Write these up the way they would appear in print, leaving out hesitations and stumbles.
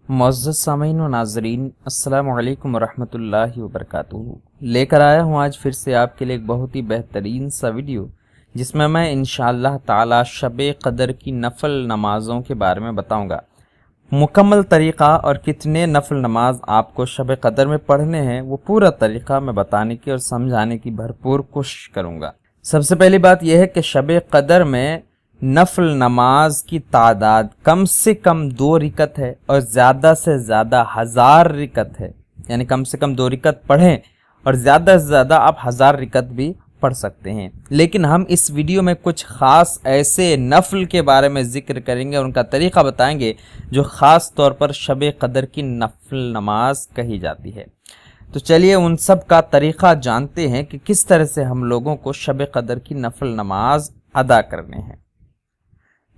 मुअज़्ज़ज़ सामीन व नाज़रीन, अस्सलामु अलैकुम वरहमतुल्लाहि वबरकातुहू। लेकर आया हूँ आज फिर से आपके लिए एक बहुत ही बेहतरीन सा वीडियो, जिसमें मैं इंशाअल्लाह ताला शब क़दर की नफल नमाज़ों के बारे में बताऊँगा। मुकम्मल तरीक़ा और कितने नफल नमाज आपको शब क़दर में पढ़ने हैं, वो पूरा तरीक़ा मैं बताने की और समझाने की भरपूर कोशिश करूँगा। सबसे पहली बात यह है कि शब क़दर में नफल नमाज की तादाद कम से कम 2 रिकत है और ज़्यादा से ज़्यादा 1000 रिकत है। यानी कम से कम 2 रिकत पढ़ें और ज़्यादा से ज़्यादा आप 1000 रिकत भी पढ़ सकते हैं। लेकिन हम इस वीडियो में कुछ ख़ास ऐसे नफल के बारे में ज़िक्र करेंगे और उनका तरीक़ा बताएंगे जो ख़ास तौर पर शब क़दर की नफल नमाज कही जाती है। तो चलिए उन सब का तरीक़ा जानते हैं कि किस तरह से हम लोगों को शब क़दर की नफल नमाज अदा करने हैं।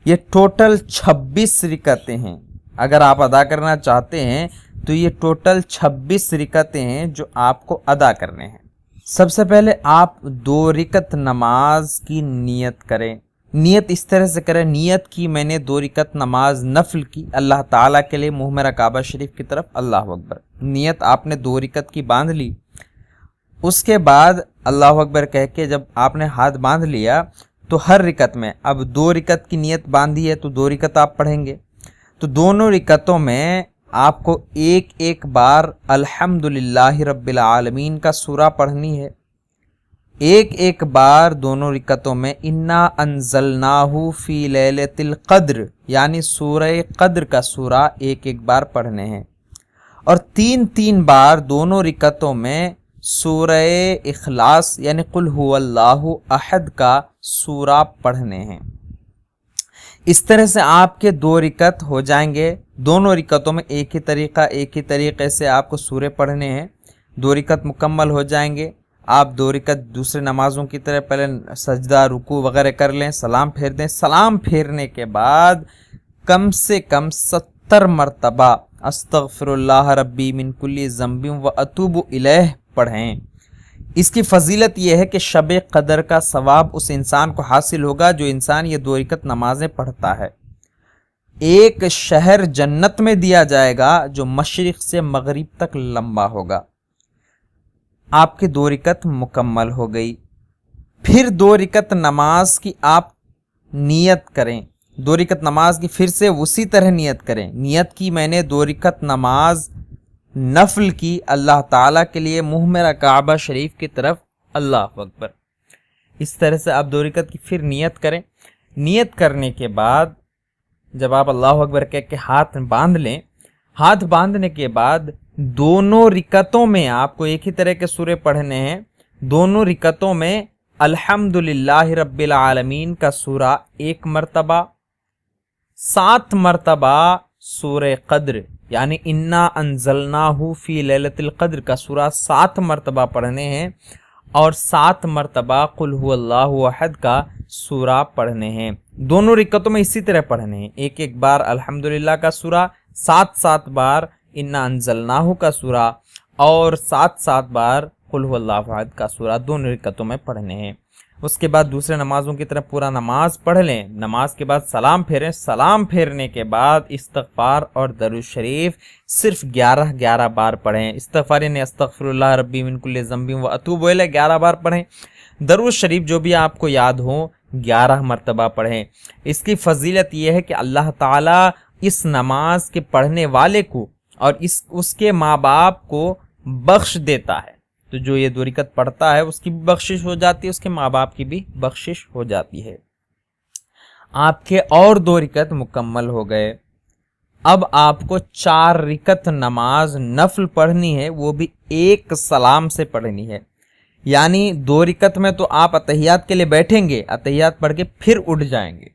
ये टोटल 26 रिकतें हैं। अगर आप अदा करना चाहते हैं तो ये टोटल 26 रिकतें हैं जो आपको अदा करने हैं। सबसे पहले आप 2 रिकत नमाज की नियत करें। नियत इस तरह से करें, नियत की मैंने 2 रिकत नमाज नफल की अल्लाह ताला के लिए, मुँह मेरा काबा शरीफ की तरफ, अल्लाह अकबर। नियत आपने 2 रिकत की बांध ली। उसके बाद अल्लाह अकबर कह के जब आपने हाथ बांध लिया तो हर रिकत में, अब 2 रिकत की नियत बांधी है तो 2 रिकत आप पढ़ेंगे। तो दोनों रिकतों में आपको एक एक बार अल्हम्दुलिल्लाहि रब्बिल आलमीन का सूरा पढ़नी है। एक एक बार दोनों रिकतों में इन्ना अंज़लनाहु फी लैलतिल क़द्र यानी सूरह क़द्र का सूरा एक एक बार पढ़ने हैं। और 3-3 बार दोनों रिकतों में सूरह इखलास यानी कुल हुवल्लाहु अहद का सूरा पढ़ने हैं। इस तरह से आपके 2 रिकत हो जाएंगे। दोनों रिकतों में एक ही तरीक़े से आपको सूरे पढ़ने हैं। 2 रिकत मुकम्मल हो जाएंगे। आप 2 रिकत दूसरे नमाजों की तरह पहले सजदा रुकू वगैरह कर लें, सलाम फेर दें। सलाम फेरने के बाद कम से कम 70 मरतबा अस्तगफिरुल्लाह रब्बी मिन कुल्ली ज़ंबिन व अतूबु इलैह पढ़ें। इसकी फजीलत यह है कि शब क़दर का सवाब उस इंसान को हासिल होगा जो इंसान ये 2 रिकत नमाजें पढ़ता है। एक शहर जन्नत में दिया जाएगा जो मशरिक़ से मगरिब तक लंबा होगा। आपकी 2 रिकत मुकम्मल हो गई। फिर 2 रिकत नमाज की आप नियत करें। 2 रिकत नमाज की फिर से उसी तरह नियत करें। नियत की मैंने 2 रिकत नमाज नफल की अल्लाह ताला के लिए, मुँह मेरा काबा शरीफ की तरफ, अल्लाह अकबर। इस तरह से आप 2 रिकत की फिर नियत करें। नियत करने के बाद जब आप अल्लाह अकबर कह के हाथ बांध लें, हाथ बांधने के बाद दोनों रिकतों में आपको एक ही तरह के सूरे पढ़ने हैं। दोनों रिकतों में अल्हम्दुलिल्लाहि रब्बिल आलमीन का सूरा 1 मरतबा, 7 मरतबा सूरह क़द्र यानी इन्ना अंज़लनाहु फी लैलतिल क़द्र का सूरा 7 मरतबा पढ़ने हैं और 7 मरतबा कुल हुवल्लाहु अहद का सूरा पढ़ने हैं। दोनों रिकतों में इसी तरह पढ़ने हैं। एक एक बार अल्हम्दुलिल्लाह का सूरा, 7-7 बार इन्ना अंज़लनाहु का सूरा और 7-7 बार कुल हुवल्लाहु अहद का सूरा दोनों रिकतों में पढ़ने हैं। उसके बाद दूसरे नमाजों की तरह पूरा नमाज पढ़ लें। नमाज के बाद सलाम फेरें। सलाम फेरने के बाद इस्तग़फ़ार और दरूद शरीफ सिर्फ 11-11 बार पढ़ें। इस्तग़फ़ार यानी अस्तग़फ़िरुल्लाह रब्बी मिन कुल्ली ज़ंबिन व अतूबु इलैह 11 बार पढ़ें। दरूद शरीफ जो भी आपको याद हो 11 मरतबा पढ़ें। इसकी फजीलत यह है कि अल्लाह ताला इस नमाज के पढ़ने वाले को और उसके माँ बाप को बख्श देता है। तो जो ये 2 रिकत पढ़ता है उसकी भी बख्शिश हो जाती है, उसके माँ बाप की भी बख्शिश हो जाती है। आपके और 2 रिकत मुकम्मल हो गए। अब आपको 4 रिकत नमाज नफल पढ़नी है, वो भी एक सलाम से पढ़नी है। यानी 2 रिकत में तो आप अतहियात के लिए बैठेंगे, अतहियात पढ़ के फिर उठ जाएंगे।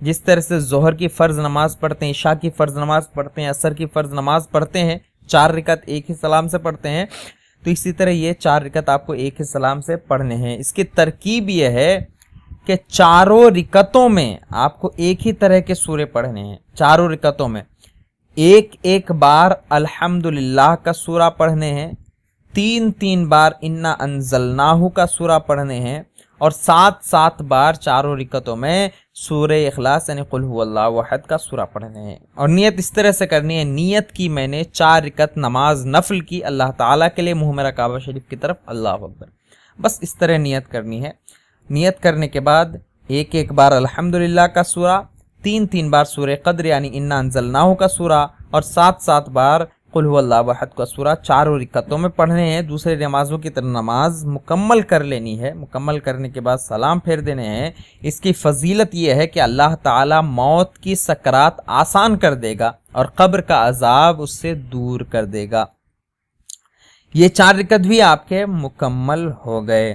जिस तरह से जोहर की फ़र्ज नमाज पढ़ते हैं, इशा की फ़र्ज नमाज पढ़ते हैं, असर की फ़र्ज नमाज पढ़ते हैं, 4 रिकत एक ही सलाम से पढ़ते हैं, तो इसी तरह ये 4 रिकत आपको एक ही सलाम से पढ़ने हैं। इसकी तरकीब यह है कि चारों रिकतों में आपको एक ही तरह के सूरे पढ़ने हैं। चारों रिकतों में एक एक बार अल्हम्दुलिल्लाह का सूरा पढ़ने हैं, 3-3 बार इन्ना अंज़लनाहु का सूरा पढ़ने हैं اور 7 बार चारों रिकतों में सूरह इखलास यानी कुल हुवल्लाहु अहद का सूरा पढ़ने हैं। और नियत इस तरह से करनी है, नियत की मैंने 4 रिकत नमाज नफल की अल्लाह ताला के लिए, मुँह मेरा काबा शरीफ की तरफ, अल्लाह अकबर। बस इस तरह नियत करनी है। नियत करने के बाद एक बार अल्हम्दुलिल्लाह का सूरा, 3 बार सूरह क़द्र यानी इन्ना अंज़लनाहु का सूरा, और 7 बार कुल हुवल्लाहु अहद का सूरा चारों रिकतों में पढ़ने हैं। दूसरे नमाजों की तरह नमाज मुकम्मल कर लेनी है। मुकम्मल करने के बाद सलाम फेर देने हैं। इसकी फजीलत ये है कि अल्लाह ताला मौत की सकरात आसान कर देगा और कब्र का अजाब उससे दूर कर देगा। ये 4 रिकत भी आपके मुकम्मल हो गए।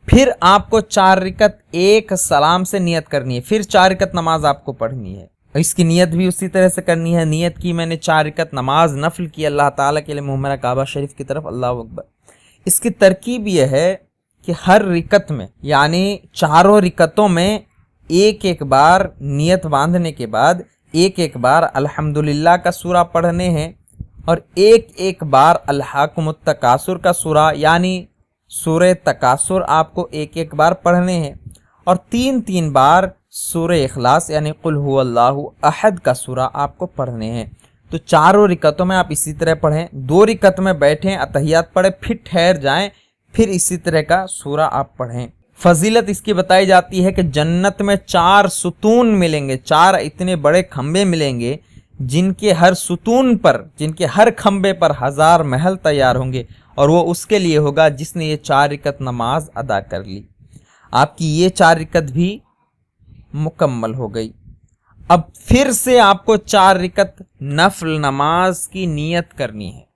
फिर आपको 4 रिकत एक सलाम से नियत करनी है, फिर 4 रिकत नमाज आपको पढ़नी है। इसकी नियत भी उसी तरह से करनी है। नियत की मैंने 4 रिकत नमाज नफल की अल्लाह ताला के लिए, मुँह मेरा काबा शरीफ की तरफ, अल्लाह अकबर। इसकी तरकीब यह है कि हर रिकत में यानी चारों रिकतों में एक बार नियत बांधने के बाद एक बार अल्हम्दुलिल्लाह का सूरा पढ़ने हैं और एक बार अल्हाकुमुत तकासुर का सूरा यानी सूरह तकासुर आपको एक बार पढ़ने हैं और 3 बार सूरह इखलास यानी कुल हुवल्लाहु अहद का सूरा आपको पढ़ने हैं। तो चारों रिकतों में आप इसी तरह पढ़ें। 2 रिकत में बैठें, अतहियात पढ़ें, फिर ठहर जाएं, फिर इसी तरह का सूरा आप पढ़ें। फजीलत इसकी बताई जाती है कि जन्नत में 4 सुतून मिलेंगे, 4 इतने बड़े खंबे मिलेंगे जिनके हर सुतून पर, जिनके हर खंबे पर 1000 महल तैयार होंगे और वो उसके लिए होगा जिसने ये 4 रिकत नमाज अदा कर ली। आपकी ये 4 रिकत भी मुकम्मल हो गई। अब फिर से आपको 4 रिकत नफल नमाज की नियत करनी है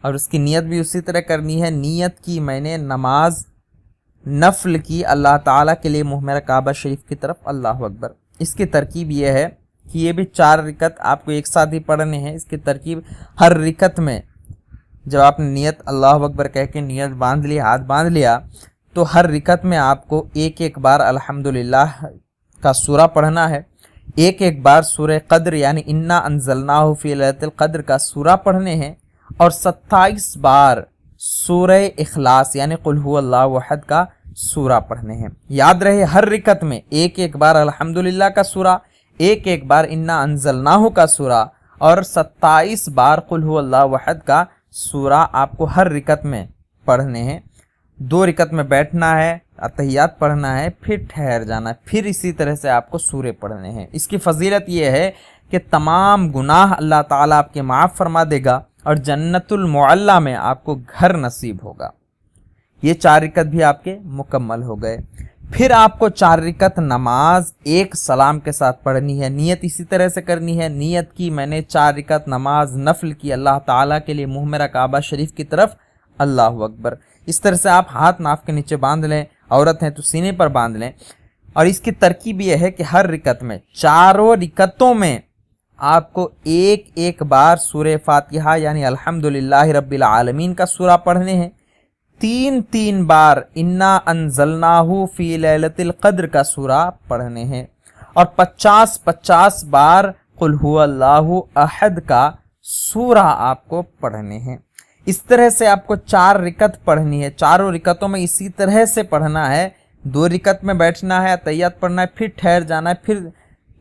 और उसकी नियत भी उसी तरह करनी है। नियत की मैंने नमाज नफल की अल्लाह ताला के लिए, मुँह मेरा काबा शरीफ की तरफ, अल्लाह अकबर। इसकी तरकीब यह है कि ये भी 4 रिकत आपको एक साथ ही पढ़ने हैं। इसकी तरकीब, हर रिकत में जब आपने नियत अल्लाह अकबर कह के नियत बांध ली, हाथ बांध लिया, तो हर रिकत में आपको एक बार अल्हम्दुलिल्लाह का सूरा पढ़ना है, एक बार सूरह क़द्र यानी इन्ना अंज़लनाहु फ़ी लैलतिल क़द्र का सूरा पढ़ने हैं और 27 बार सूरह इखलास यानी कुल हुवल्लाहु अहद का सूरा पढ़ने हैं। याद रहे, हर रिकत में एक बार अल्हम्दुलिल्लाह का सूरा, एक बार इन्ना अंज़लनाहु का सूरा और 27 बार कुल हुवल्लाहु अहद का सूरा आपको हर रिकत में पढ़ने हैं। 2 रिकत में बैठना है, अतहियात पढ़ना है, फिर ठहर जाना है, फिर इसी तरह से आपको सूरे पढ़ने हैं। इसकी फजीलत ये है कि तमाम गुनाह अल्लाह ताला आपके माफ़ फरमा देगा और जन्नतुल मुअल्ला में आपको घर नसीब होगा। ये 4 रिकत भी आपके मुकम्मल हो गए। फिर आपको 4 रिकत नमाज एक सलाम के साथ पढ़नी है। नियत इसी तरह से करनी है। नियत की मैंने 4 रिकत नमाज नफल की अल्लाह ताला के लिए, मुँह मेरा काबा शरीफ की तरफ, अल्लाह अकबर। इस तरह से आप हाथ नाफ के नीचे बांध लें, औरत हैं तो सीने पर बांध लें। और इसकी तरकीब यह है कि हर रिकत में, चारों रिकतों में आपको एक बार सूरह फातिहा यानी अल्हम्दुलिल्लाहि रब्बिल आलमीन का सूरा पढ़ने हैं, 3 बार इन्ना अंज़लनाहु फ़ी लैलतिल क़द्र का सूरा पढ़ने हैं और 50 बार कुल हुवल्लाहु अहद का सूरा आपको पढ़ने हैं। इस तरह से आपको 4 रिकत पढ़नी है। चारों रिकतों में इसी तरह से पढ़ना है। 2 रिकत में बैठना है, तैयात पढ़ना है, फिर ठहर जाना है, फिर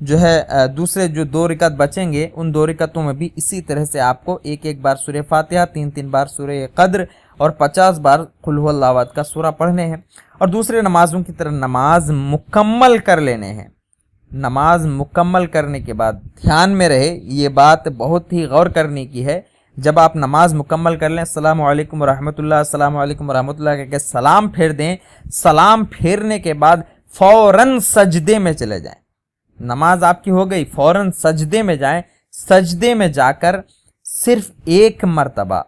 जो है दूसरे जो 2 रिकत बचेंगे उन 2 रिकतों में भी इसी तरह से आपको एक बार सूरह फातिहा, 3 बार सूरह क़द्र और 50 बार कुल हुवल्लाहु अहद का सूरा पढ़ने हैं और दूसरे नमाजों की तरह नमाज मुकम्मल कर लेने हैं। नमाज मुकम्मल करने के बाद ध्यान में रहे, ये बात बहुत ही गौर करने की है, जब आप नमाज मुकम्मल कर लें, अस्सलामु अलैकुम रहमतुल्लाह, अस्सलामु अलैकुम रहमतुल्लाह कहकर सलाम फेर दें। सलाम फेरने के बाद फौरन सजदे में चले जाएं। नमाज आपकी हो गई, फौरन सजदे में जाएं। सजदे में जाकर सिर्फ 1 मरतबा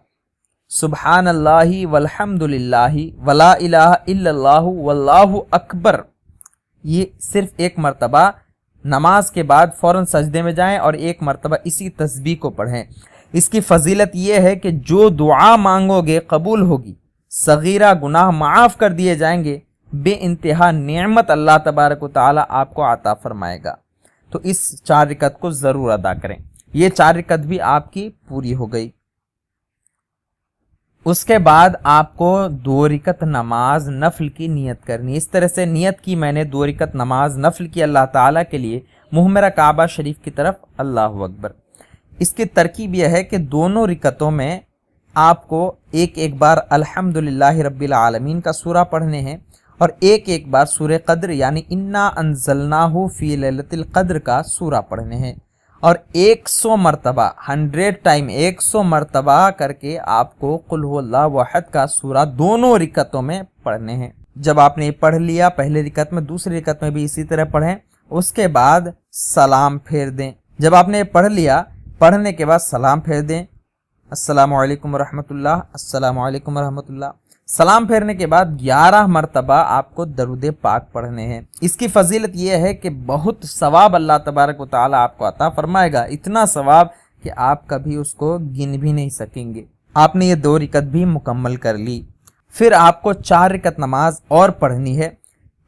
सुब्हानल्लाहि वल्हम्दुलिल्लाहि वला इलाहा इल्लल्लाहु वल्लाहु अकबर, ये सिर्फ 1 मरतबा नमाज के बाद फौरन सजदे में जाएं और 1 मरतबा इसी तस्बीह को पढ़ें। इसकी फजीलत यह है कि जो दुआ मांगोगे कबूल होगी, सगीरा गुनाह माफ़ कर दिए जाएंगे, बेइंतहा नेमत अल्लाह तबारक व तआला आपको अता फरमाएगा। तो इस 4 रिकत को ज़रूर अदा करें। ये 4 रिकत भी आपकी पूरी हो गई। اس کے بعد آپ کو 2 رکعت نماز نفل کی نیت کرنی. اس طرح سے نیت کی میں نے 2 رکعت نماز نفل کی اللہ تعالیٰ کے لیے منہ میرا کعبہ شریف کی طرف. اللہ اکبر. اس کی ترکیب یہ ہے کہ دونوں رکعتوں میں آپ کو ایک بار الحمدللہ رب العالمین کا سورہ پڑھنے ہیں اور ایک بار سورہ قدر یعنی انا انزلناہ فی لیلۃ القدر کا سورہ پڑھنے ہیں اور 100 مرتبہ 100 ٹائم 100 مرتبہ کر کے آپ کو قل هو اللہ احد کا سورہ دونوں رکعتوں میں پڑھنے ہیں. جب آپ نے یہ پڑھ لیا پہلے رکعت میں، دوسری رکعت میں بھی اسی طرح پڑھیں. اس کے بعد سلام پھیر دیں. جب آپ نے یہ پڑھ لیا، پڑھنے کے بعد سلام پھیر دیں. السلام علیکم ورحمۃ اللہ، السلام علیکم ورحمۃ اللہ. سلام پھیرنے کے بعد 11 مرتبہ آپ کو درود پاک پڑھنے ہیں. اس کی فضیلت یہ ہے کہ بہت ثواب اللہ تبارک و تعالیٰ آپ کو عطا فرمائے گا. اتنا ثواب کہ آپ کبھی اس کو گن بھی نہیں سکیں گے. آپ نے یہ 2 رکعت بھی مکمل کر لی. پھر آپ کو 4 رکعت نماز اور پڑھنی ہے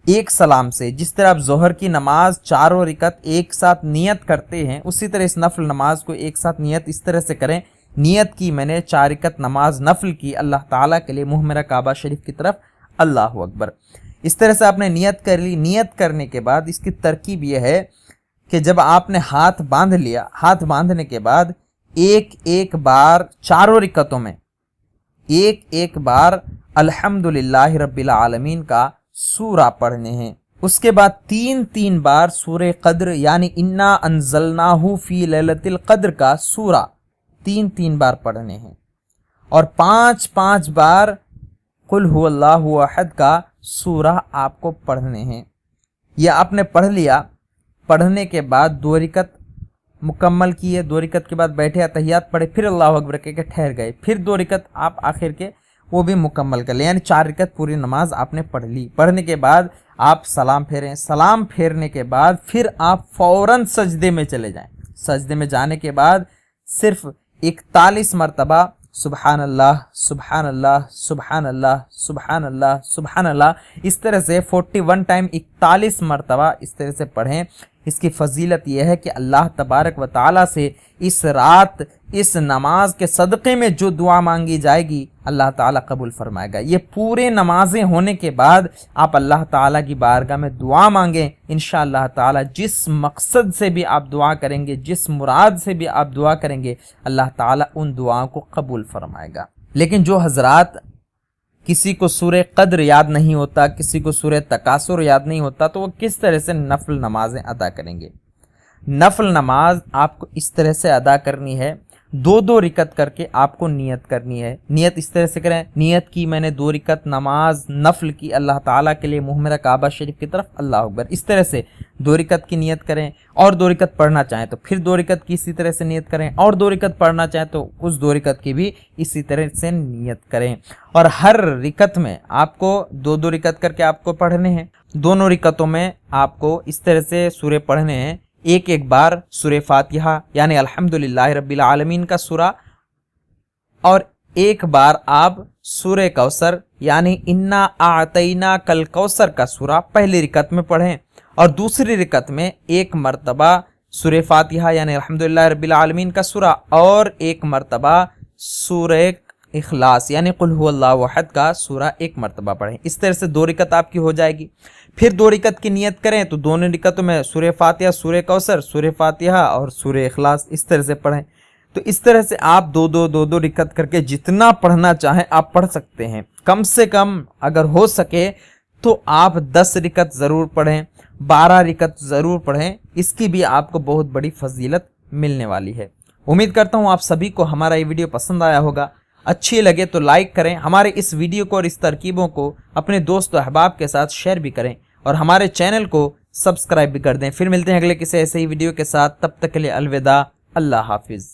ایک سلام سے. جس طرح آپ ظہر کی نماز 4 رکعت ایک ساتھ نیت کرتے ہیں، اسی طرح اس نفل نماز کو ایک ساتھ نیت اس طرح سے کریں. نیت کی میں نے 4 رکعت نماز نفل کی اللہ تعالیٰ کے لیے منہ میرا کعبہ شریف کی طرف. اللہ اکبر. اس طرح سے آپ نے نیت کر لی. نیت کرنے کے بعد اس کی ترکیب یہ ہے کہ جب آپ نے ہاتھ باندھ لیا، ہاتھ باندھنے کے بعد ایک بار 4 رکعتوں میں ایک بار الحمدللہ رب العالمین کا سورہ پڑھنے ہیں. اس کے بعد 3 بار سورہ قدر یعنی انا انزلناہ فی لیلۃ القدر کا سورہ 3 بار پڑھنے ہیں اور 5 بار قل هو اللہ احد کا سورہ آپ کو پڑھنے ہیں. یہ آپ نے پڑھ لیا. پڑھنے کے بعد 2 رکعت مکمل کیے. 2 رکعت کے بعد بیٹھے اتحیات پڑھے، پھر اللہ اکبر کہہ کے ٹھہر گئے. پھر 2 رکعت آپ آخر کے وہ بھی مکمل کر لیں، یعنی 4 رکعت پوری نماز آپ نے پڑھ لی. پڑھنے کے بعد آپ سلام پھیریں. سلام پھیرنے کے بعد پھر آپ فوراً سجدے میں چلے جائیں. سجدے میں جانے کے بعد صرف 41 مرتبہ سبحان اللہ سبحان اللہ سبحان اللہ سبحان اللہ سبحان اللہ اس طرح سے 41 ٹائم 41 مرتبہ اس طرح سے پڑھیں. اس کی فضیلت یہ ہے کہ اللہ تبارک و تعالیٰ سے اس رات اس نماز کے صدقے میں جو دعا مانگی جائے گی اللہ تعالیٰ قبول فرمائے گا. یہ پورے نمازیں ہونے کے بعد آپ اللہ تعالیٰ کی بارگاہ میں دعا مانگیں. انشاءاللہ تعالیٰ جس مقصد سے بھی آپ دعا کریں گے، جس مراد سے بھی آپ دعا کریں گے، اللہ تعالیٰ ان دعاؤں کو قبول فرمائے گا. لیکن جو حضرات کسی کو سورہ قدر یاد نہیں ہوتا، کسی کو سورہ تکاثر یاد نہیں ہوتا، تو وہ کس طرح سے نفل نمازیں ادا کریں گے؟ نفل نماز آپ کو اس طرح سے ادا کرنی ہے. 2 رکعت کر کے آپ کو نیت کرنی ہے. نیت اس طرح سے کریں. نیت کی میں نے 2 رکعت نماز نفل کی اللہ تعالیٰ کے لیے منہ میرا کعبہ شریف کی طرف. اللہ اکبر. اس طرح سے 2 رکعت کی نیت کریں اور 2 رکعت پڑھنا چاہیں تو پھر 2 رکعت کی اسی طرح سے نیت کریں اور 2 رکعت پڑھنا چاہیں تو اس 2 رکعت کی بھی اسی طرح سے نیت کریں. اور ہر رکعت میں آپ کو 2 رکعت کر کے آپ کو پڑھنے ہیں. دونوں رکعتوں میں آپ کو اس طرح سے سورے پڑھنے ہیں. ایک بار سورہ فاتحہ یعنی الحمدللہ رب العالمین کا سورہ اور ایک بار آپ سورہ کوثر یعنی انا اعطینا کل کوثر کا سورہ پہلی رکعت میں پڑھیں اور دوسری رکعت میں 1 مرتبہ سورہ فاتحہ یعنی الحمدللہ رب العالمین کا سورہ اور 1 مرتبہ سورہ اخلاص یعنی قل هو اللہ احد کا سورہ 1 مرتبہ پڑھیں. اس طرح سے 2 رکعت آپ کی ہو جائے گی. پھر 2 رکعت کی نیت کریں تو دونوں رکعتوں میں سورہ فاتحہ، سورہ کوثر، سورہ فاتحہ اور سورہ اخلاص اس طرح سے پڑھیں. تو اس طرح سے آپ 2 رکعت کر کے جتنا پڑھنا چاہیں آپ پڑھ سکتے ہیں. کم سے کم اگر ہو سکے تو آپ 10 رکعت ضرور پڑھیں، 12 رکعت ضرور پڑھیں. اس کی بھی آپ کو بہت بڑی فضیلت ملنے والی ہے. امید کرتا ہوں آپ سبھی کو ہمارا یہ ویڈیو پسند آیا ہوگا. اچھی لگے تو لائک کریں. ہمارے اس ویڈیو کو اور اس ترکیبوں کو اپنے دوست و احباب کے ساتھ شیئر بھی کریں اور ہمارے چینل کو سبسکرائب بھی کر دیں. پھر ملتے ہیں اگلے کسی ایسے ہی ویڈیو کے ساتھ. تب تک کے لیے الوداع. اللہ حافظ.